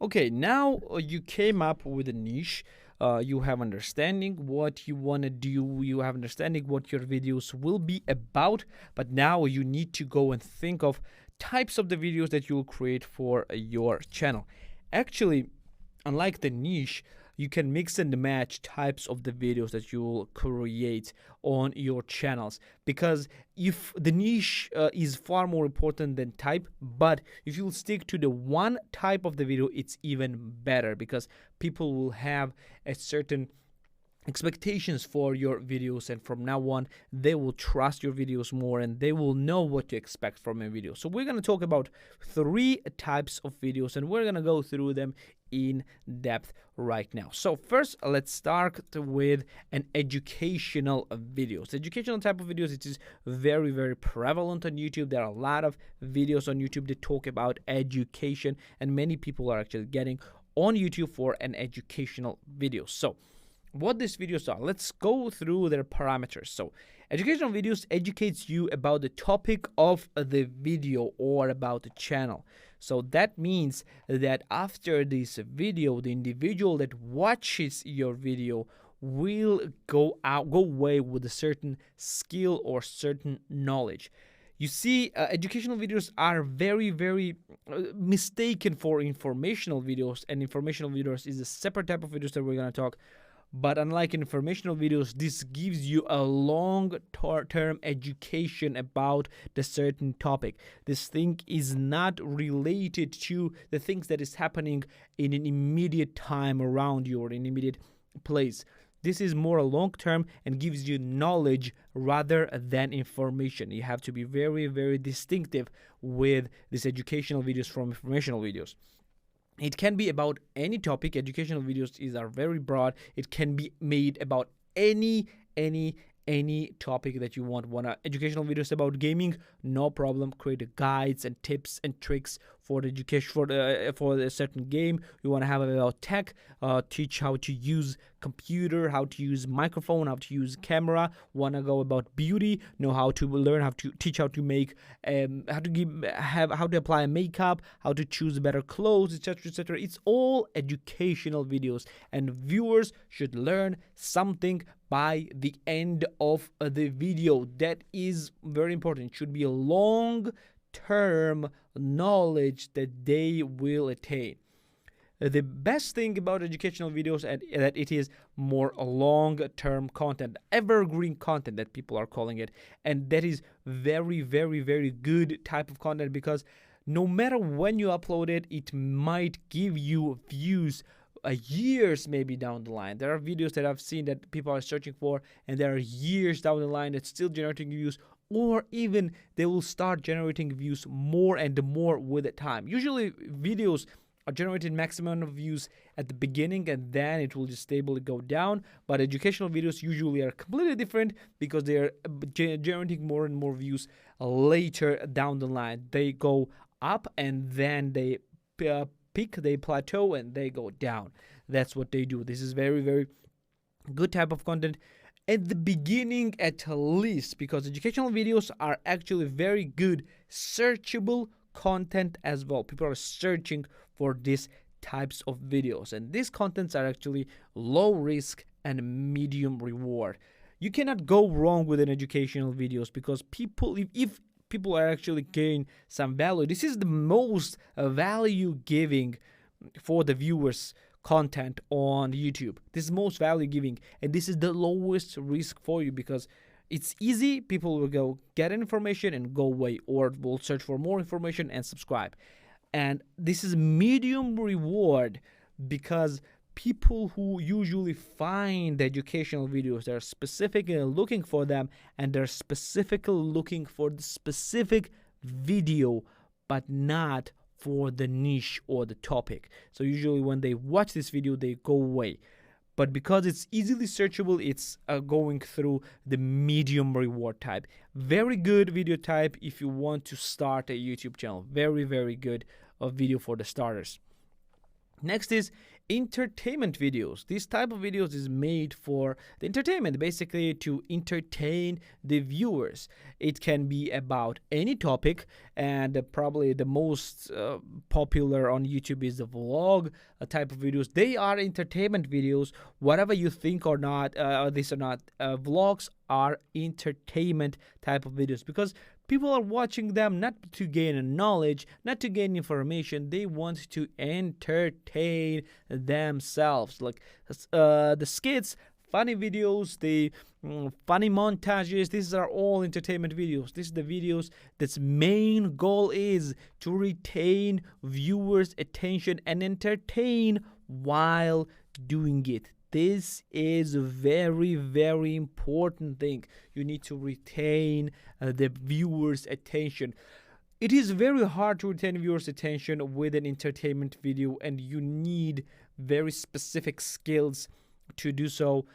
Okay, now you came up with a niche. You have understanding what you want to do. You have understanding what your videos will be about. But now you need to go and think of types of the videos that you will create for your channel. Actually, unlike the niche, you can mix and match types of the videos that you will create on your channels, because if the niche is far more important than type, but if you'll stick to the one type of the video, it's even better, because people will have a certain expectations for your videos, and from now on they will trust your videos more and they will know what to expect from a video. So we're going to talk about 3 types of videos, and we're going to go through them in depth right now. So first, let's start with an educational videos. Educational type of videos, it is very prevalent on YouTube. There are a lot of videos on YouTube that talk about education, and many people are actually getting on YouTube for an educational video. So what these videos are, let's go through their parameters. So educational videos educates you about the topic of the video or about the channel. So that means that after this video, the individual that watches your video will go away with a certain skill or certain knowledge. You see, educational videos are very mistaken for informational videos, and informational videos is a separate type of videos that we're going to talk. But unlike informational videos, this gives you a long-term education about the certain topic. This thing is not related to the things that is happening in an immediate time around you or in immediate place. This is more long-term and gives you knowledge rather than information. You have to be very distinctive with these educational videos from informational videos. It can be about any topic. Educational videos are very broad. It can be made about any topic that you want. Educational videos about gaming? No problem. Create guides and tips and tricks for the education for a certain game. You want to have about tech? Teach how to use computer, how to use microphone, how to use camera. Want to go about beauty? Know how to learn how to teach how to make how to apply makeup, how to choose better clothes, etc. It's all educational videos, and viewers should learn something by the end of the video. That is very important. It should be a long-term knowledge that they will attain. The best thing about educational videos is that it is more long-term content, evergreen content that people are calling it, and that is very good type of content, because no matter when you upload it, it might give you views years maybe down the line. There are videos that I've seen that people are searching for, and there are years down the line that's still generating views, or even they will start generating views more and more with the time. Usually videos are generating maximum of views at the beginning, and then it will just stably go down. But educational videos usually are completely different, because they are generating more and more views later down the line. They go up and then they peak, they plateau, and they go down. That's what they do. This is very good type of content at the beginning, at least, because educational videos are actually very good searchable content as well. People are searching for these types of videos, and these contents are actually low risk and medium reward. You cannot go wrong with an educational videos, because people, if people are actually getting some value, this is the most value giving for the viewers content on YouTube. This is most value giving, and this is the lowest risk for you, because it's easy. People will go get information and go away, or will search for more information and subscribe. And this is medium reward, because people who usually find educational videos, they're specifically looking for them, and they're specifically looking for the specific video, but not for the niche or the topic. So usually when they watch this video, they go away. But because it's easily searchable, it's going through the medium reward type. Very good video type if you want to start a YouTube channel. Very good video for the starters. Next is entertainment videos. This type of videos is made for the entertainment, basically to entertain the viewers. It can be about any topic, and probably the most popular on YouTube is the vlog type of videos. They are entertainment videos, whatever you think or not, this or not. Vlogs are entertainment type of videos because people are watching them not to gain knowledge, not to gain information. They want to entertain themselves. Like the skits, funny videos, the funny montages, these are all entertainment videos. These are the videos that's main goal is to retain viewers' attention and entertain while doing it. This is a very, very important thing. You need to retain the viewers' attention. It is very hard to retain viewers' attention with an entertainment video, and you need very specific skills to do so.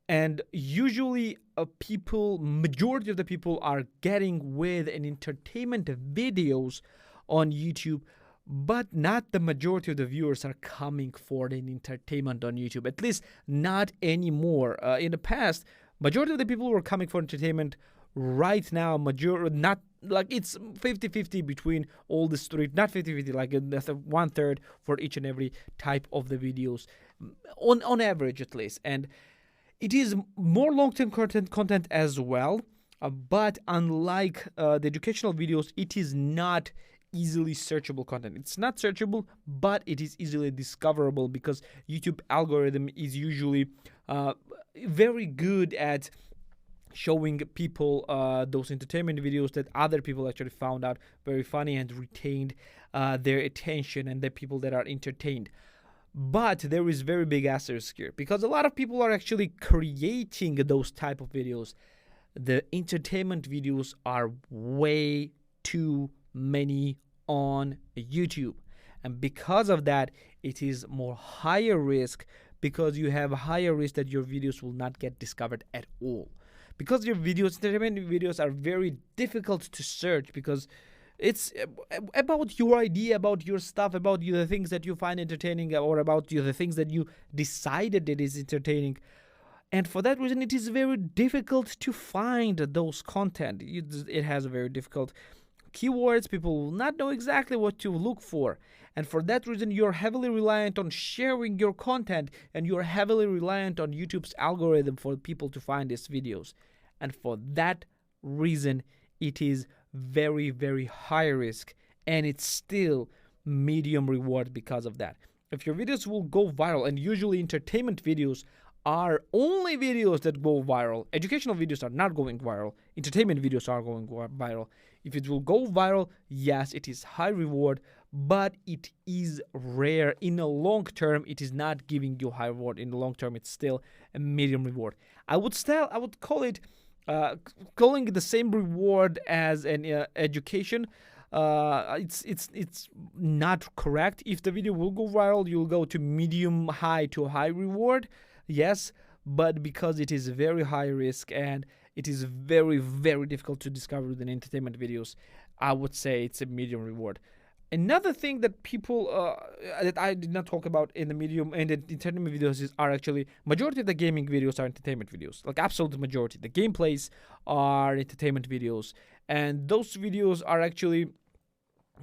And usually majority of the people are getting with an entertainment videos on YouTube, but not the majority of the viewers are coming for an entertainment on YouTube, at least not anymore. In the past, majority of the people were coming for entertainment. Right now, not like it's 50-50 between all the three, not 50-50, like that's 1/3 for each and every type of the videos, on average at least. And it is more long-term content as well, but unlike the educational videos, it is not easily searchable content. It's not searchable, but it is easily discoverable because YouTube algorithm is usually very good at showing people those entertainment videos that other people actually found out very funny and retained their attention, and the people that are entertained. But there is very big asterisk here because a lot of people are actually creating those type of videos. The entertainment videos are way too many on YouTube, and because of that, it is more higher risk, because you have a higher risk that your videos will not get discovered at all, because your entertainment videos are very difficult to search, because it's about your idea, about your stuff, about the things that you find entertaining, or about the things that you decided that is entertaining. And for that reason, it is very difficult to find those content. It has a very difficult keywords. People will not know exactly what to look for. And for that reason, you're heavily reliant on sharing your content, and you're heavily reliant on YouTube's algorithm for people to find these videos. And for that reason, it is very, very high risk, and it's still medium reward because of that. If your videos will go viral, and usually entertainment videos are only videos that go viral. Educational videos are not going viral. Entertainment videos are going viral. If it will go viral, yes, it is high reward, but it is rare. In the long term, it is not giving you high reward. In the long term, it's still a medium reward. I would call it calling it the same reward as an education. It's not correct. If the video will go viral, you'll go to medium high to high reward. Yes, but because it is very high risk and it is very, very difficult to discover with entertainment videos, I would say it's a medium reward. Another thing that people that I did not talk about in the medium and the entertainment videos are actually majority of the gaming videos are entertainment videos, like absolute majority. The gameplays are entertainment videos, and those videos are actually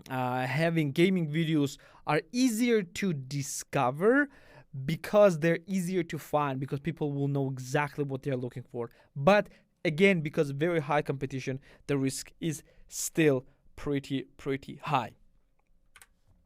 having gaming videos are easier to discover because they're easier to find, because people will know exactly what they're looking for. But again, because very high competition, the risk is still pretty high.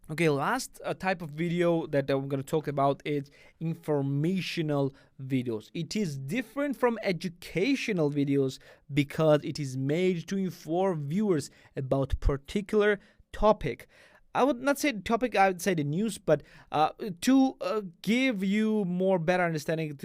Okay, last type of video that I'm going to talk about is informational videos. It is different from educational videos because it is made to inform viewers about particular topic. I would not say the topic, I would say the news, but to give you more better understanding,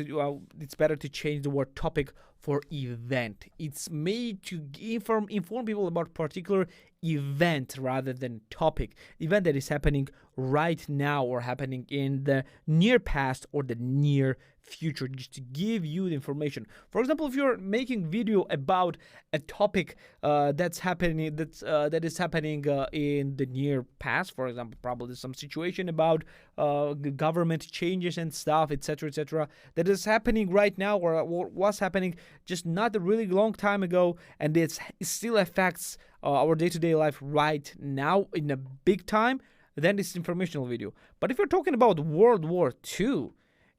it's better to change the word topic for event. It's made to inform people about particular event rather than topic. Event that is happening right now or happening in the near past or the near future, just to give you the information. For example, if you're making video about a topic that is happening in the near past, for example, probably some situation about government changes and stuff, etc., etc., that is happening right now, or was happening just not a really long time ago, and it still affects our day-to-day life right now in a big time, then it's informational video. But if you're talking about World War II,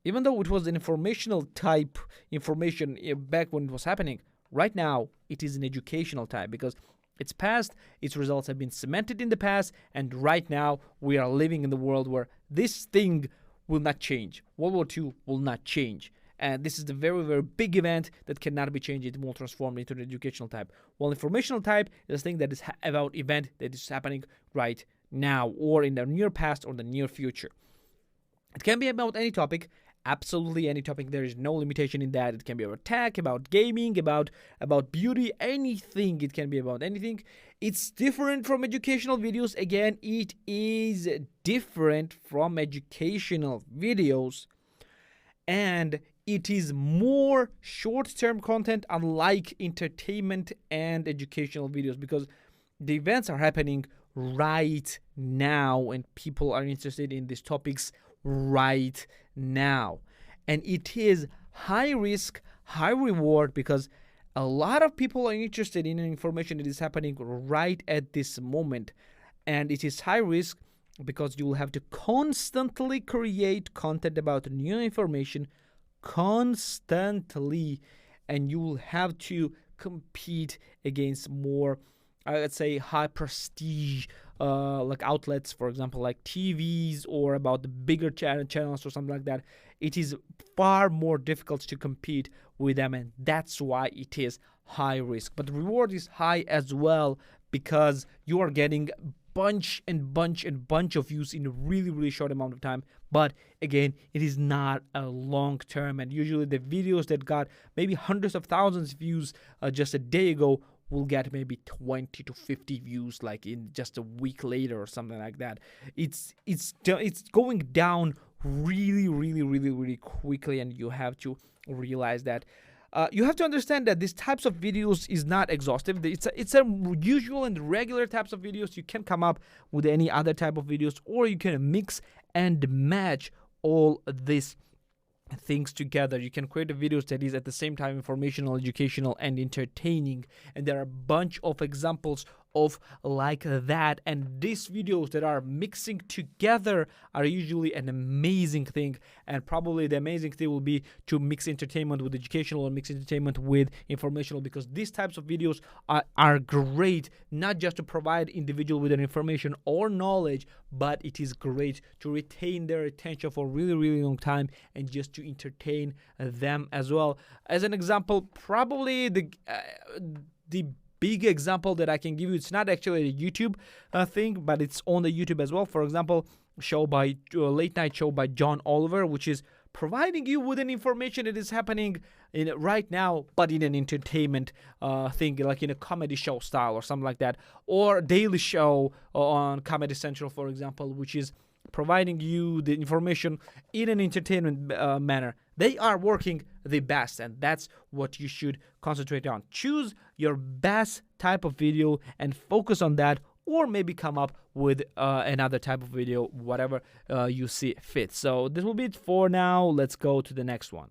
even though it was an informational type information back when it was happening, right now it is an educational type, because it's past, its results have been cemented in the past, and right now we are living in the world where this thing will not change. World War II will not change. And this is the very, very big event that cannot be changed. It will transform into the educational type. While informational type is a thing that is about event that is happening right now, or in the near past or the near future. It can be about any topic. Absolutely any topic. There is no limitation in that. It can be about tech, about gaming, about beauty, anything. It can be about anything. It's different from educational videos. Again, it is different from educational videos, and it is more short-term content, unlike entertainment and educational videos, because the events are happening right now and people are interested in these topics right now. And it is high risk, high reward, because a lot of people are interested in information that is happening right at this moment. And it is high risk because you will have to constantly create content about new information constantly, and you will have to compete against more, let's say, high prestige like outlets, for example, like TVs, or about the bigger channels or something like that. It is far more difficult to compete with them, and that's why it is high risk. But the reward is high as well, because you are getting bunch of views in a really, really short amount of time. But again, it is not a long term, and usually the videos that got maybe hundreds of thousands of views just a day ago will get maybe 20 to 50 views like in just a week later or something like that. It's going down really quickly, and you have to realize that. You have to understand that these types of videos is not exhaustive. It's a usual and regular types of videos. You can come up with any other type of videos, or you can mix and match all this things together. You can create a videos that is at the same time informational, educational, and entertaining, and there are a bunch of examples of like that. And these videos that are mixing together are usually an amazing thing, and probably the amazing thing will be to mix entertainment with educational or mix entertainment with informational, because these types of videos are great not just to provide individual with an information or knowledge, but it is great to retain their attention for a really long time and just to entertain them as well. As an example, probably the big example that I can give you, it's not actually a YouTube thing, but it's on the YouTube as well. For example, late night show by John Oliver, which is providing you with an information that is happening in right now, but in an entertainment thing, like in a comedy show style or something like that, or Daily Show on Comedy Central, for example, which is providing you the information in an entertainment manner. They are working the best, and that's what you should concentrate on. Choose your best type of video and focus on that, or maybe come up with another type of video, whatever you see fit. So this will be it for now. Let's go to the next one.